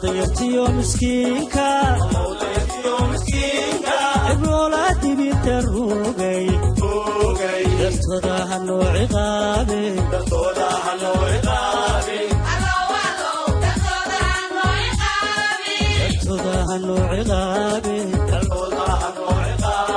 ضيعتي مسكينك عبرولاتي بتروقي درتودا هنو عقابي درتودا هنو عقابي درتودا هنو عقابي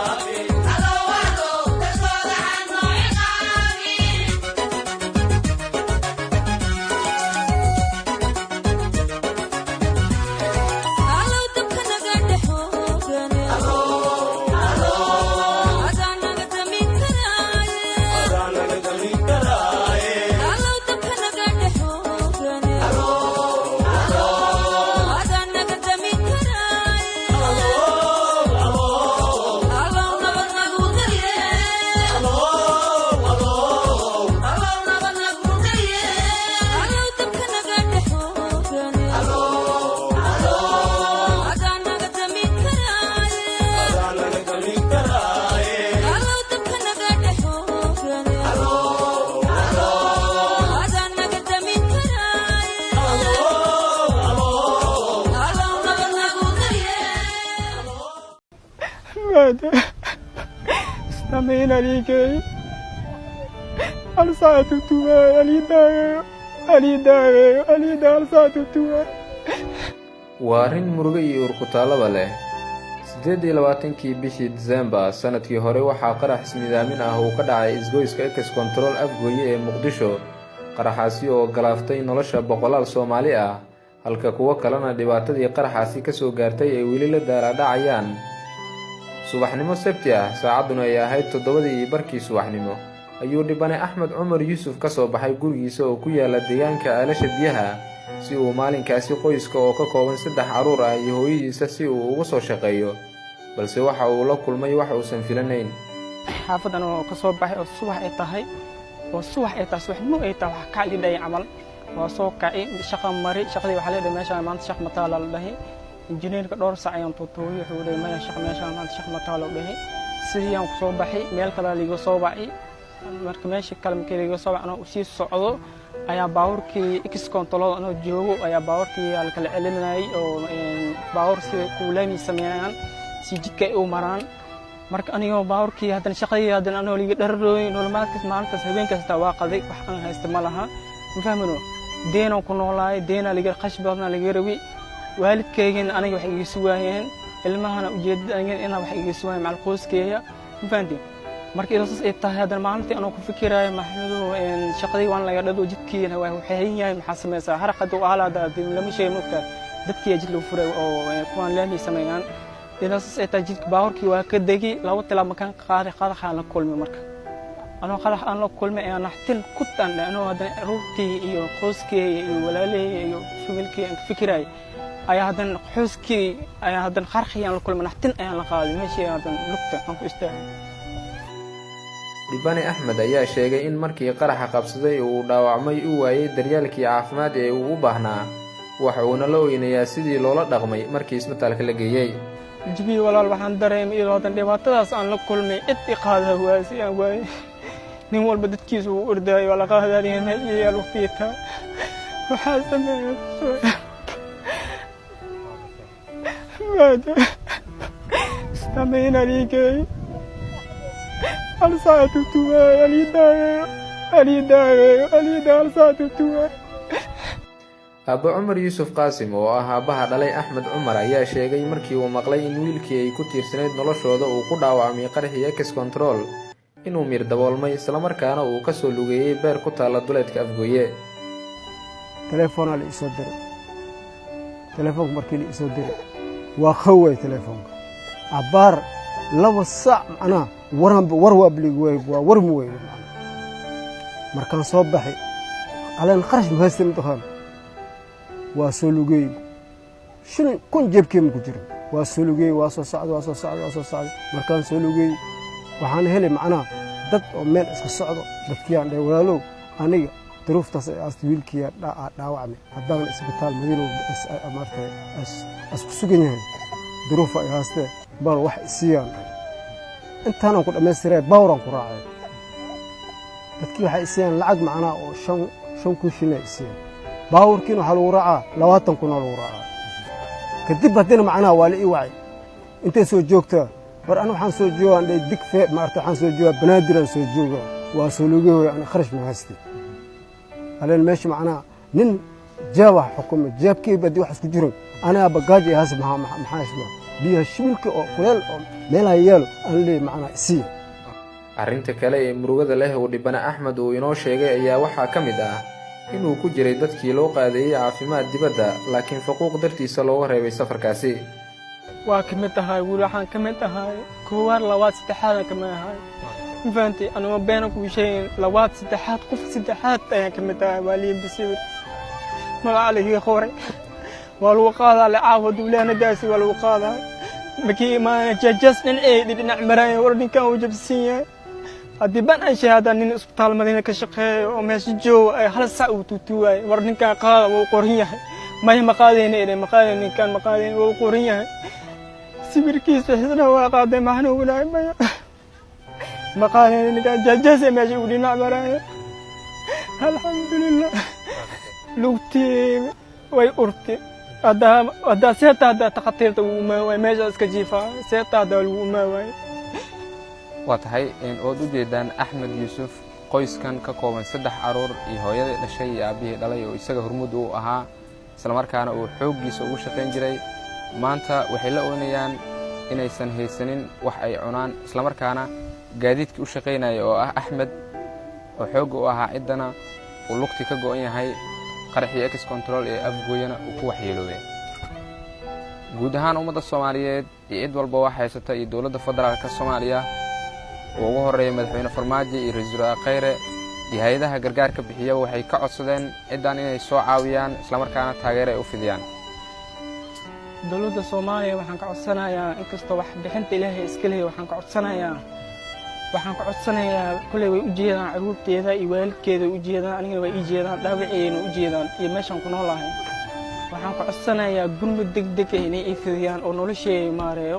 استمعين عليك أرسلت التوى أليدا أرسلت التوى وارين مرغي urkutaalaba leh 28kii bishii December sanadkii hore waxa qarax ismidaamin ah oo ka dhacay isgoyska Ex Control Afgooye ee Muqdisho qaraxaasi oo galaaftay nolosha boqolaal Soomaali ah halka kuwa kalena dhibaatadii qaraxaasi ka soo gaartay ay weli la daaladhacayaan subaxnimo sabti ah saacaduna ay ahayd 7:00 subaxnimo ayuu dhibane Axmed Cumar Yuusuf ka soo baxay gurigiisa oo ku yaala deegaanka Aalasha Biyaha si uu maalinkaasi qoyska oo ka kooban 3 caruur ah iyo hooyadiisa si uu ugu soo shaqeeyo balse waxa uu la kulmay wax uusan filanayn xaafadan oo ka soo baxay oo subax ay tahay subaxnimo ay tahay wax ka dhigay camal waa soo kacay shaqo mari shaqadii waxa la dhameeyay maanta shaq mataala la dhahay injineerka dhowr saac ayaan tuutooyay wuxuu leeyahay ma shaq meeshaan maanta shaq mataala u dhahay sidii aan ku soo baxay meel kale liiga soo baxay marka meeshii kale markii liiga soo baxay oo si socdo ayaa baawurkii Ex Control anoo joogo ayaa baawurkii la kala celinayay oo baawur si kuuleemi sameeyaan si jidka ay u maraan marka aniga baawurkii hadan shaqadii hadan anoo liiga dharrooyin nolomaadkiis maalintaas habeen kasta waa qaday wax aan haysto ma laha ma fahmino deena ku noolaay deena liiga qashbadna liiga rawi waalidkaygan aniga wax iga suwaayeen ilmahana ujeedada aniga inaan wax iga suwaay macal qoyskeeya ma fahantiin markii intaas ay tahay hadan maalintii anoo ku fikiraayo maxamedo shaqadii waan laga dhado jidkiina waa waxay yahay maxaa sameeyay harqad oo aalaada lama sheey mudka dadkii jid loo furay oo kuwan leeyahay sameeyaan intaas ay tahay jidka baawrkii waa ka degi laba tilaab makan qaadaha la kulmay marka anoo qadax aan la kulmay aan naxtin ku tan anoo hadan ruutii iyo qoyskeeya iyo walaalay iyo familkii aan fikiraay ayaa hadan xuskii ayaa hadan qarxiyaan la kulmay naxtin ayaan la qaaday meeshii hadan lugta aan ku istaagay dhibane Axmed ayaa sheegay in markii qaraxa qabsaday uu dhaawacmay uu waayay daryeelkii caafimaad ee uu u baahnaa waxa uu la ooyinayaa sidii loola dhaqmay markii isbitaalka la geeyay jibi walaal waxaan dareemay in hadan dhibaatadaas aan la kulmay istiqaada waasi aan waayay nin walba dadkiisu uu orday wala qaadariin iyo waqtiita waxa sameeyay استمعين عليك أرسلت التوى أليدا أرسلت التوى Abu Cumar Yuusuf Qaasim oo ah aabaha dhalay Axmed Cumar ayaa sheegay markii uu maqlay in wiilkii ay ku tiirsanayd noloshooda uu ku dhaawacmay qaraxii Ex Control inuu mir daboolmay isla markaana uu ka soo lugeeyay beer ku taala duleedka Afgooye telefoon la isoo diray telefoon markii la isoo diray waa khaway telefoonka abaar laba saac ana war waa bliig way waa war mu way markaan soo baxay alaan qarash ma haysan doon waa soo lugay shin kun jeebkii ku jiro waa soo lugay waa soo socdo markaan soo lugay waxaan helay macna dad oo meel iska socdo dadkii aan dhay walaalow aniga duruuftaas as wiilkii dhaawacmay haddana isbitaal Madiino amartay as ku sugan yahay duruuf ay haastee bal wax isiyaan intaan ku dhameystiray bawran ku raacay dadkii waxa isiyaan lacag macna oo shan ku shinay isiyaan باوركين وحلو راعة لواتن كنا لو راعة كدب هدينا معناها والي وعي أنت سو جوكتا بر أنا حن سو جوا عند ديك في ما أرتاح حن سو جوا بنادر سو جوا واسولوجه أنا خرج من هستي على الماشي معنا نن جوا حكومة جاب كي بدي واحد كجرم أنا بقاجي هذا محاش ما بيها شملك أو قلال ملا يال اللي معنا سي arrinta kale ee murugada leh oo dhibana Axmed uu inoo sheegay ayaa waxaa ka mid ah inuu ku jiray dadkii loo qaaday caafimaad dibadda laakiin faquuq dartiisa looga reebay safarkaasi waa ka mid tahay wuu waxaan ka mid tahay koowaad labaad saddexaad ka mid tahay infaanti anoo been ku sheegay labaad saddexaad qof saddexaad ayaan ka mid tahay waliin bisawir magacaalihi qoray waa lagu qaadaa la caawad walaana daasi waa lagu qaadaa markii ma jajas dhinac maray warninkan uu jabsiiyay haddii baan ay shahaada nin isbitaal madiina ka shaqeeyo oo meesha joogo ay hal sac uu tuutuway warninkan qaada wuu qoran yahay may ma qaadayna maqaadayna ninkan maqaadayna wuu qoran yahay sibirkiisa xisna waa qaaday maxna walaay maya maqaadayna ninkan jajas meesha uu dhinac maray alxamdulillah lugtii way urti هذا سيرت هذا تخطيرته وماجا اسكجيفا سيرت هذا وما وatahay in oo u jeedaan Axmed Yuusuf qoyskan ka kooban 3 caruur iyo hooyada dhashay iyo aabihii dhalay oo isaga hormud u ahaa isla markaana uu xoogiisa ugu shaqeyn jiray maanta waxay la oonayaan inaysan haysanin wax ay cunaan isla markaana gaadiidkii u shaqeynaya oo ah Axmed oo xoog u ahaa cidana uu lugti ka go'an yahay qaraxii ex control ee afgooyana uu ku waxyeeloway guud ahaan ummadda Soomaaliyeed iyo cid walba wax haysata iyo dawladda federaalka Soomaaliya oo ugu horeeyay madaxweyne Farmaajo iyo ra'iisul wasaare Khayre iyo hay'adaha gargaarka bixiya waxay ka codsadeen ciidan inay soo caawiyaan isla markaana taageero ay u fidiyaan dawladda Soomaaliya waxaan ka codsanayaa inkastoo wax bixinta Ilaahay iska leeyahay waxaan ka codsanayaa kulay way u jeedaan caruurteeda iyo waalidkeeda u jeedaan aniga way ii jeedaan dhaawaceena u jeedaan iyo meeshan ku noolahay waxaan ka codsanayaa gurmud degdeg ah inay fidiyaan oo nolosheeda maareeyo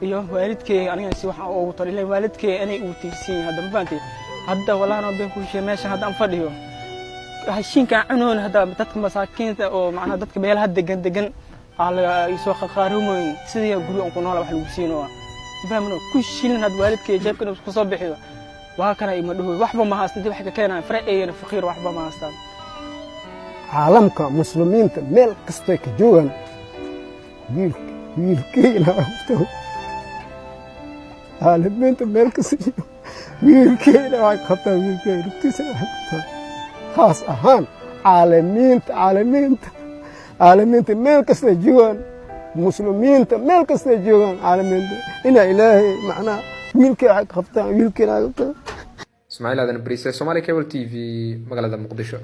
iyo waalidkeeda aniga si waxaan ugu taliyay waalidkeeda inay u tiirsiin hadda mafaantay hadda walaana been ku sheegay meeshan hadda aan fadhiyo hashinka cunoon hadda dadka masaakiinta oo macna dadka meelaha degan ala isoo qaqaarumoyn sidii guri aan ku noolaa wax lagu siino فهمنا كل شيء لنا والدك جاب كنا بخصوص بحيره وهكذا يمدوه وحبه ما هستنتي وحكي كنا فرق فقير وحبه ما هستن عالمك مسلمين ميل كستك جوان ويلكينا عالمين ميل كستك ويلكينا وحكتا ويلكينا خاص أهم عالمين ميل كستك جوان مسلمين ميل كستك جوان عالمين إن إلهي معنا ويلكي خبطان ويلكي اسماعيل هذا بريسة سومالي كيبل تي في مقالة مقدشة